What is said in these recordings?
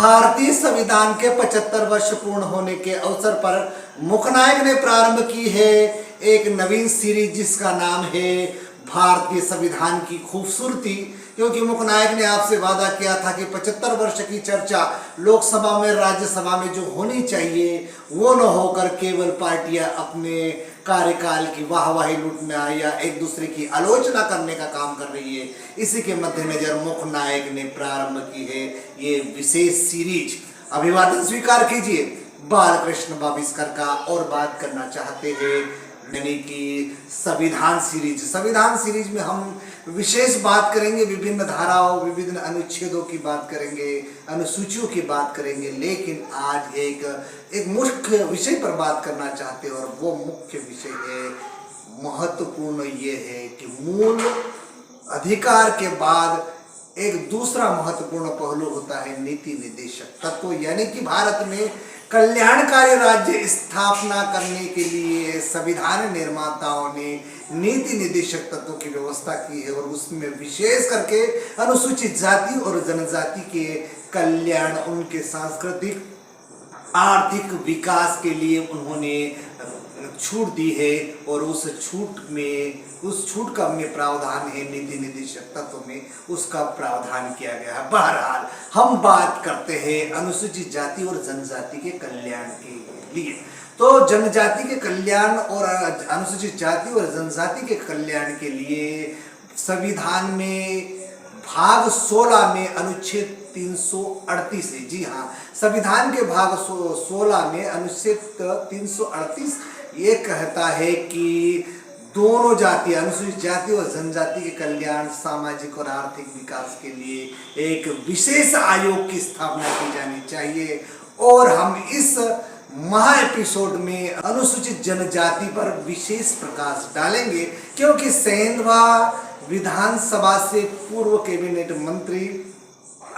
भारतीय संविधान के 75 वर्ष पूर्ण होने के अवसर पर मुखनायक ने प्रारंभ की है एक नवीन सीरीज जिसका नाम है भारतीय संविधान की खूबसूरती। क्योंकि मुखनायक ने आपसे वादा किया था कि 75 वर्ष की चर्चा लोकसभा में राज्यसभा में जो होनी चाहिए वो न होकर केवल पार्टियां अपने कार्यकाल की वाहवाही लूटना या एक दूसरे की आलोचना करने का काम कर रही है। इसी के मद्देनजर मुखनायक ने प्रारंभ की है ये विशेष सीरीज। अभिवादन स्वीकार कीजिए बालकृष्ण बाविस्कर का। और बात करना चाहते हैं यानी कि संविधान सीरीज में हम विशेष बात करेंगे, विभिन्न धाराओं विभिन्न अनुच्छेदों की बात करेंगे, अनुसूचियों की बात करेंगे। लेकिन आज एक मुख्य विषय पर बात करना चाहते हैं और वो मुख्य विषय है, महत्वपूर्ण ये है कि मूल अधिकार के बाद एक दूसरा महत्वपूर्ण पहलू होता है नीति निर्देशक तत्व। यानी कि भारत में कल्याणकारी राज्य स्थापना करने के लिए संविधान निर्माताओं ने नीति निर्देशक तत्वों की व्यवस्था की है और उसमें विशेष करके अनुसूचित जाति और जनजाति के कल्याण, उनके सांस्कृतिक आर्थिक विकास के लिए उन्होंने छूट दी है। और उस छूट का में प्रावधान है नीति निर्देशक तत्व में, उसका प्रावधान किया गया है। बहरहाल हम बात करते हैं अनुसूचित जाति और जनजाति के कल्याण के लिए। तो जनजाति के कल्याण और अनुसूचित जाति और जनजाति के कल्याण के लिए संविधान में भाग 16 में अनुच्छेद 338 है। जी हाँ, संविधान के भाग 16 में अनुच्छेद 338 ये कहता है कि दोनों जाति, अनुसूचित जाति और जनजाति के कल्याण, सामाजिक और आर्थिक विकास के लिए एक विशेष आयोग की स्थापना की जानी चाहिए। और हम इस महा एपिसोड में अनुसूचित जनजाति पर विशेष प्रकाश डालेंगे, क्योंकि सेंधवा विधानसभा से पूर्व कैबिनेट मंत्री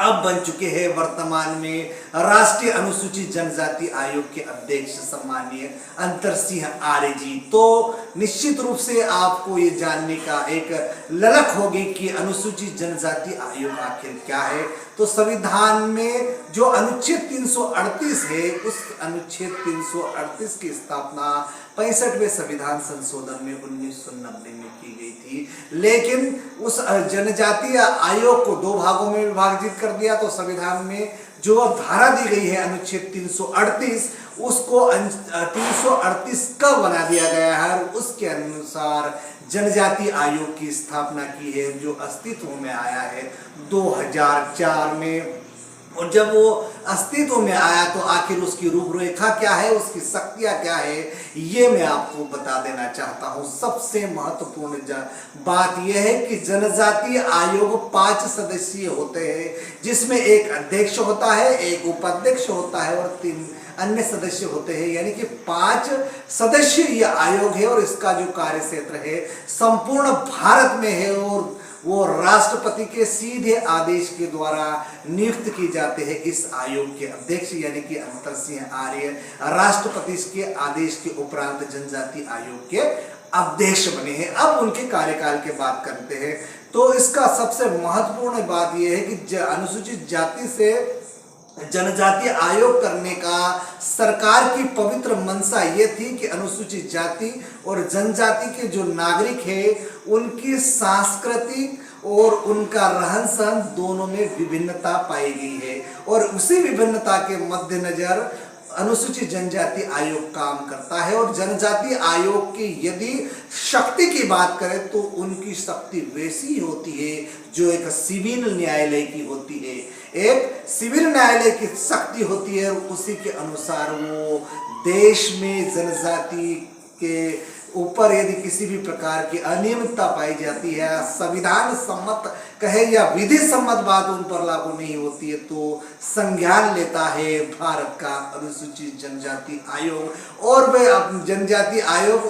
अब बन चुके हैं वर्तमान में राष्ट्रीय अनुसूचित जनजाति आयोग के अध्यक्ष सम्मानीय अंतर सिंह आर्य जी। तो निश्चित रूप से आपको ये जानने का एक ललक होगी कि अनुसूचित जनजाति आयोग आखिर क्या है। तो संविधान में जो अनुच्छेद 338 है, उस अनुच्छेद 338 की स्थापना 65वें संविधान संशोधन में 1990 में की गई थी। लेकिन उस जनजातीय आयोग को दो भागों में विभाजित कर दिया। तो संविधान में जो धारा दी गई है अनुच्छेद 338, उसको 338 का बना दिया गया है। उसके अनुसार जनजाति आयोग की स्थापना की है, जो अस्तित्व में आया है 2004 में। और जब वो अस्तित्व में आया तो आखिर उसकी रूपरेखा क्या है, उसकी शक्तियां क्या है, ये मैं आपको बता देना चाहता हूँ। सबसे महत्वपूर्ण बात यह है कि जनजातीय आयोग 5 सदस्यीय होते हैं, जिसमें एक अध्यक्ष होता है, एक उपाध्यक्ष होता है और 3 अन्य सदस्य होते हैं। यानी कि 5 सदस्य यह आयोग है और इसका जो कार्य क्षेत्र है संपूर्ण भारत में है। और वो राष्ट्रपति के सीधे आदेश के द्वारा नियुक्त की जाते हैं। इस आयोग के अध्यक्ष यानी कि अंतर सिंह आर्य राष्ट्रपति के आदेश के उपरांत जनजाति आयोग के अध्यक्ष बने हैं। अब उनके कार्यकाल की बात करते हैं तो इसका सबसे महत्वपूर्ण बात यह है कि अनुसूचित जाति से जनजाति आयोग करने का सरकार की पवित्र मंशा ये थी कि अनुसूचित जाति और जनजाति के जो नागरिक हैं उनकी सांस्कृतिक और उनका रहन सहन दोनों में विभिन्नता पाई गई है। और उसी विभिन्नता के मद्देनजर अनुसूचित जनजाति आयोग काम करता है। और जनजाति आयोग की यदि शक्ति की बात करें तो उनकी शक्ति वैसी होती है जो एक सिविल न्यायालय की होती है। एक सिविल न्यायालय की शक्ति होती है, उसी के अनुसार वो देश में जनजाति के ऊपर यदि किसी भी प्रकार की अनियमितता पाई जाती है, संविधान सम्मत कहे या विधि सम्मत बात उन पर लागू नहीं होती है, तो संज्ञान लेता है भारत का अनुसूचित जनजाति आयोग। और वे जनजाति आयोग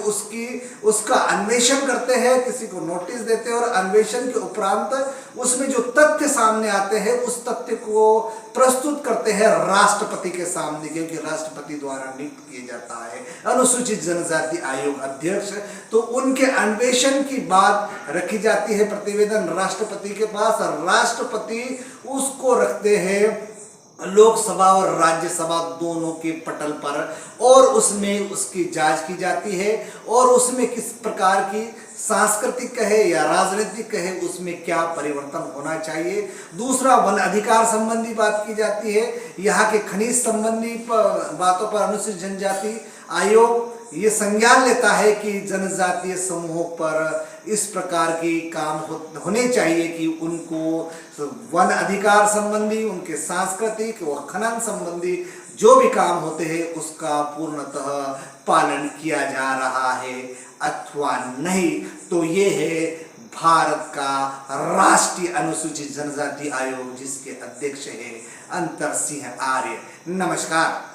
उसका अन्वेषण करते हैं, किसी को नोटिस देते हैं और अन्वेषण के उपरांत उसमें जो तथ्य सामने आते हैं उस तथ्य को प्रस्तुत करते हैं राष्ट्रपति के सामने, क्योंकि राष्ट्रपति द्वारा नियुक्त किया जाता है अनुसूचित जनजाति आयोग अध्यक्ष। तो उनके अन्वेषण की बात रखी जाती है, प्रतिवेदन राष्ट्रपति के पास, और राष्ट्रपति उसको रखते हैं लोकसभा और राज्यसभा दोनों के पटल पर, और उसमें उसकी जांच की जाती है और उसमें किस प्रकार की सांस्कृतिक कहे या राजनीतिक कहे उसमें क्या परिवर्तन होना चाहिए। दूसरा, वन अधिकार संबंधी बात की जाती है। यहाँ के खनिज संबंधी बातों पर अनुसूचित जनजाति आयोग ये संज्ञान लेता है कि जनजातीय समूहों पर इस प्रकार की काम होने चाहिए कि उनको वन अधिकार संबंधी, उनके सांस्कृतिक व खनन संबंधी जो भी काम होते हैं उसका पूर्णतः पालन किया जा रहा है अथवा नहीं। तो ये है भारत का राष्ट्रीय अनुसूचित जनजाति आयोग, जिसके अध्यक्ष है अंतर सिंह आर्य। नमस्कार।